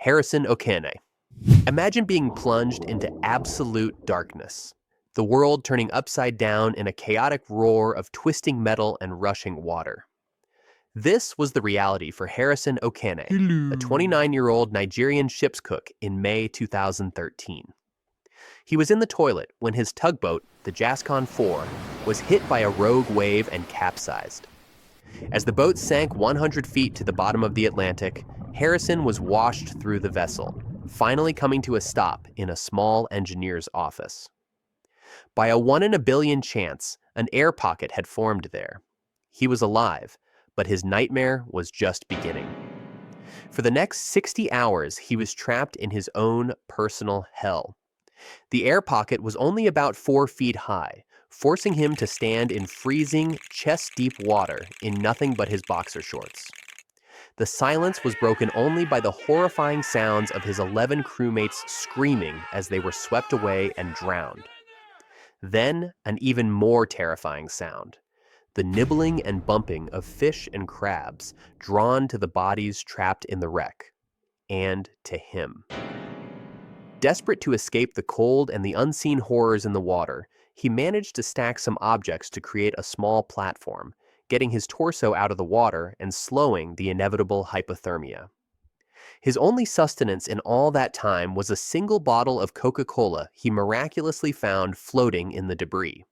Harrison Okene. Imagine being plunged into absolute darkness, the world turning upside down in a chaotic roar of twisting metal and rushing water. This was the reality for Harrison Okene, a 29-year-old Nigerian ship's cook in May 2013. He was in the toilet when his tugboat, the Jascon 4, was hit by a rogue wave and capsized. As the boat sank 100 feet to the bottom of the Atlantic, Harrison was washed through the vessel, finally coming to a stop in a small engineer's office. By a 1 in a billion chance, an air pocket had formed there. He was alive, but his nightmare was just beginning. For the next 60 hours, he was trapped in his own personal hell. The air pocket was only about 4 feet high, forcing him to stand in freezing, chest-deep water in nothing but his boxer shorts. The silence was broken only by the horrifying sounds of his 11 crewmates screaming as they were swept away and drowned. Then, an even more terrifying sound: the nibbling and bumping of fish and crabs drawn to the bodies trapped in the wreck, and to him. Desperate to escape the cold and the unseen horrors in the water, he managed to stack some objects to create a small platform, getting his torso out of the water and slowing the inevitable hypothermia. His only sustenance in all that time was a single bottle of Coca-Cola he miraculously found floating in the debris.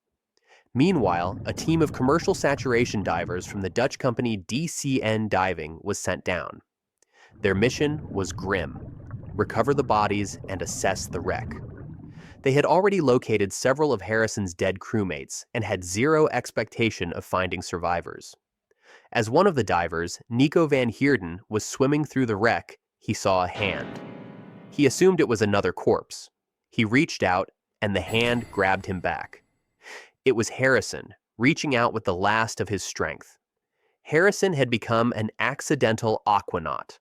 Meanwhile, a team of commercial saturation divers from the Dutch company DCN Diving was sent down. Their mission was grim: recover the bodies and assess the wreck. They had already located several of Harrison's dead crewmates and had zero expectation of finding survivors. As one of the divers, Nico van Heerden, was swimming through the wreck, he saw a hand. He assumed it was another corpse. He reached out, and the hand grabbed him back. It was Harrison, reaching out with the last of his strength. Harrison had become an accidental aquanaut.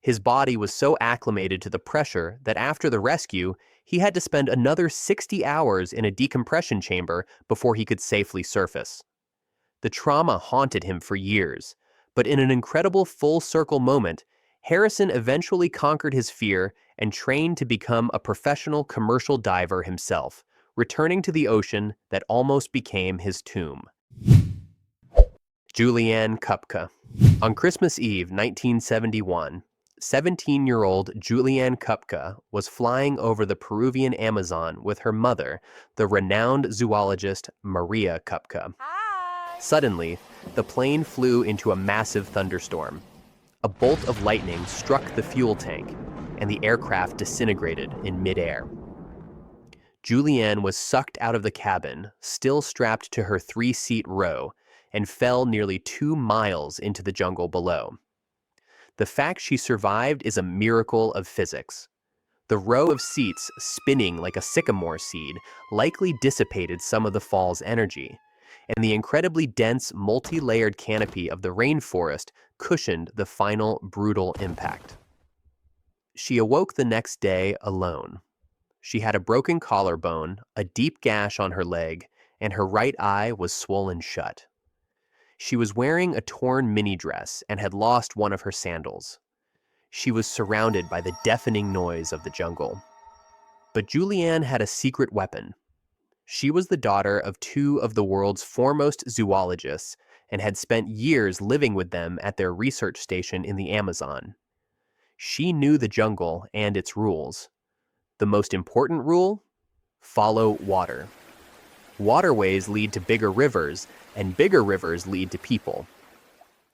His body was so acclimated to the pressure that after the rescue, he had to spend another 60 hours in a decompression chamber before he could safely surface. The trauma haunted him for years, but in an incredible full-circle moment, Harrison eventually conquered his fear and trained to become a professional commercial diver himself, returning to the ocean that almost became his tomb. Juliane Koepcke. On Christmas Eve, 1971, 17-year-old Juliane Koepcke was flying over the Peruvian Amazon with her mother, the renowned zoologist Mauro Koepcke. Hi! Suddenly, the plane flew into a massive thunderstorm. A bolt of lightning struck the fuel tank, and the aircraft disintegrated in midair. Juliane was sucked out of the cabin, still strapped to her 3-seat row, and fell nearly 2 miles into the jungle below. The fact she survived is a miracle of physics. The row of seats, spinning like a sycamore seed, likely dissipated some of the fall's energy, and the incredibly dense, multi-layered canopy of the rainforest cushioned the final brutal impact. She awoke the next day alone. She had a broken collarbone, a deep gash on her leg, and her right eye was swollen shut. She was wearing a torn mini dress and had lost one of her sandals. She was surrounded by the deafening noise of the jungle. But Juliane had a secret weapon. She was the daughter of 2 of the world's foremost zoologists and had spent years living with them at their research station in the Amazon. She knew the jungle and its rules. The most important rule? Follow water. Waterways lead to bigger rivers, and bigger rivers lead to people.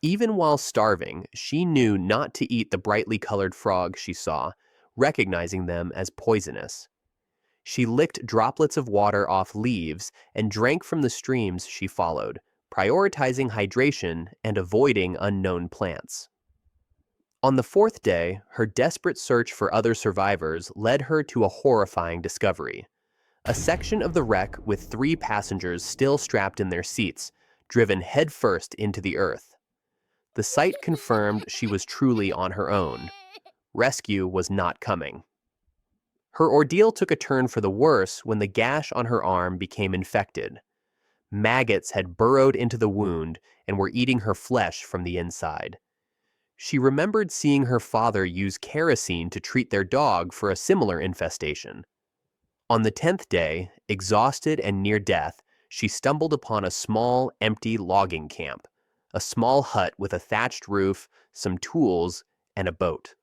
Even while starving, she knew not to eat the brightly colored frogs she saw, recognizing them as poisonous. She licked droplets of water off leaves and drank from the streams she followed, prioritizing hydration and avoiding unknown plants. On the 4th day, her desperate search for other survivors led her to a horrifying discovery. A section of the wreck with 3 passengers still strapped in their seats, driven headfirst into the earth. The sight confirmed she was truly on her own. Rescue was not coming. Her ordeal took a turn for the worse when the gash on her arm became infected. Maggots had burrowed into the wound and were eating her flesh from the inside. She remembered seeing her father use kerosene to treat their dog for a similar infestation. On the 10th day, exhausted and near death, she stumbled upon a small, empty logging camp, a small hut with a thatched roof, some tools, and a boat.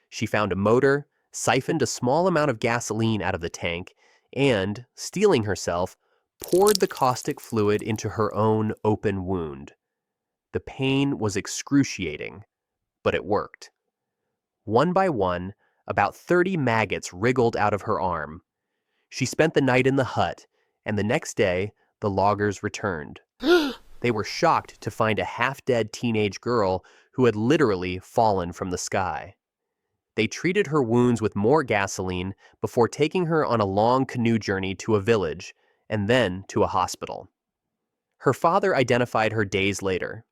She found a motor, siphoned a small amount of gasoline out of the tank, and, steeling herself, poured the caustic fluid into her own open wound. The pain was excruciating, but it worked. One by one, about 30 maggots wriggled out of her arm. She spent the night in the hut, and the next day, the loggers returned. They were shocked to find a half-dead teenage girl who had literally fallen from the sky. They treated her wounds with more gasoline before taking her on a long canoe journey to a village, and then to a hospital. Her father identified her days later.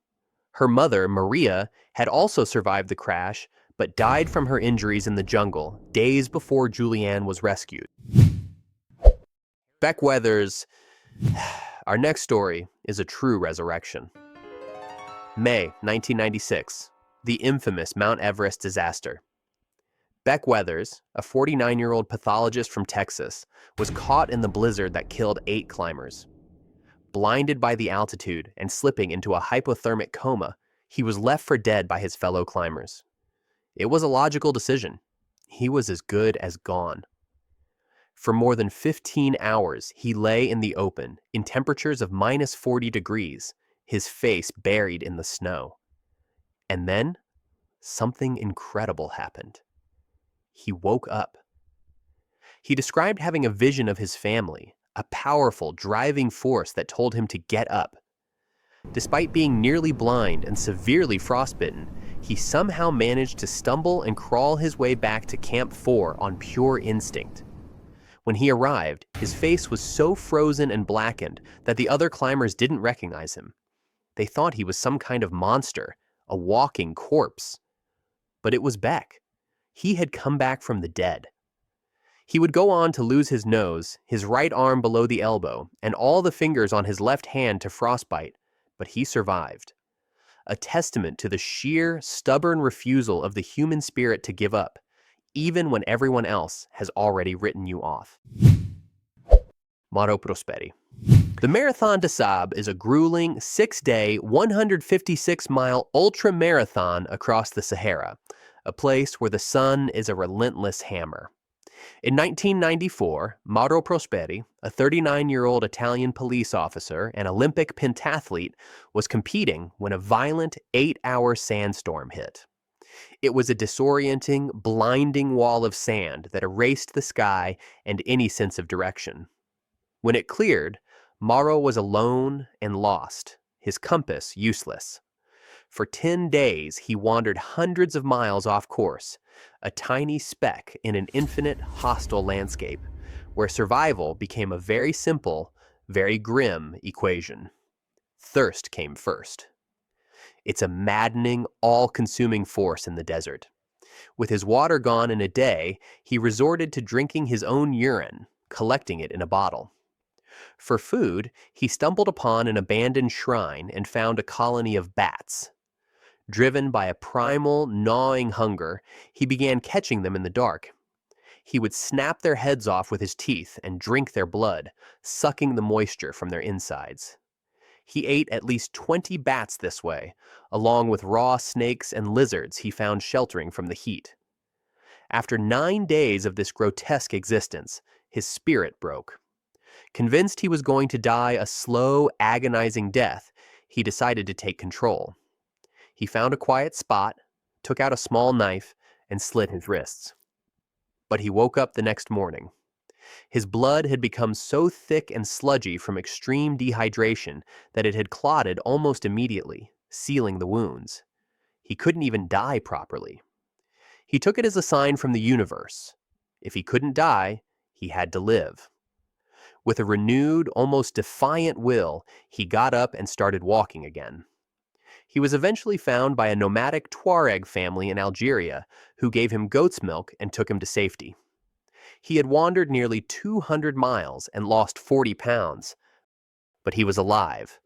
Her mother, Maria, had also survived the crash, but died from her injuries in the jungle days before Juliane was rescued. Beck Weathers. Our next story is a true resurrection. May 1996, the infamous Mount Everest disaster. Beck Weathers, a 49-year-old pathologist from Texas, was caught in the blizzard that killed 8 climbers. Blinded by the altitude and slipping into a hypothermic coma, he was left for dead by his fellow climbers. It was a logical decision. He was as good as gone. For more than 15 hours, he lay in the open, in temperatures of minus 40 degrees, his face buried in the snow. And then, something incredible happened. He woke up. He described having a vision of his family, a powerful, driving force that told him to get up. Despite being nearly blind and severely frostbitten, he somehow managed to stumble and crawl his way back to Camp 4 on pure instinct. When he arrived, his face was so frozen and blackened that the other climbers didn't recognize him. They thought he was some kind of monster, a walking corpse. But it was Beck. He had come back from the dead. He would go on to lose his nose, his right arm below the elbow, and all the fingers on his left hand to frostbite, but he survived. A testament to the sheer, stubborn refusal of the human spirit to give up, even when everyone else has already written you off. Mauro Prosperi. The Marathon des Sables is a grueling 6-day, 156-mile ultra-marathon across the Sahara, a place where the sun is a relentless hammer. In 1994, Mauro Prosperi, a 39-year-old Italian police officer and Olympic pentathlete, was competing when a violent 8-hour sandstorm hit. It was a disorienting, blinding wall of sand that erased the sky and any sense of direction. When it cleared, Mauro was alone and lost, his compass useless. For 10 days, he wandered hundreds of miles off course, a tiny speck in an infinite, hostile landscape, where survival became a very simple, very grim equation. Thirst came first. It's a maddening, all-consuming force in the desert. With his water gone in a day, he resorted to drinking his own urine, collecting it in a bottle. For food, he stumbled upon an abandoned shrine and found a colony of bats. Driven by a primal, gnawing hunger, he began catching them in the dark. He would snap their heads off with his teeth and drink their blood, sucking the moisture from their insides. He ate at least 20 bats this way, along with raw snakes and lizards he found sheltering from the heat. After 9 days of this grotesque existence, his spirit broke. Convinced he was going to die a slow, agonizing death, he decided to take control. He found a quiet spot, took out a small knife, and slit his wrists. But he woke up the next morning. His blood had become so thick and sludgy from extreme dehydration that it had clotted almost immediately, sealing the wounds. He couldn't even die properly. He took it as a sign from the universe. If he couldn't die, he had to live. With a renewed, almost defiant will, he got up and started walking again. He was eventually found by a nomadic Tuareg family in Algeria who gave him goat's milk and took him to safety. He had wandered nearly 200 miles and lost 40 pounds, but he was alive.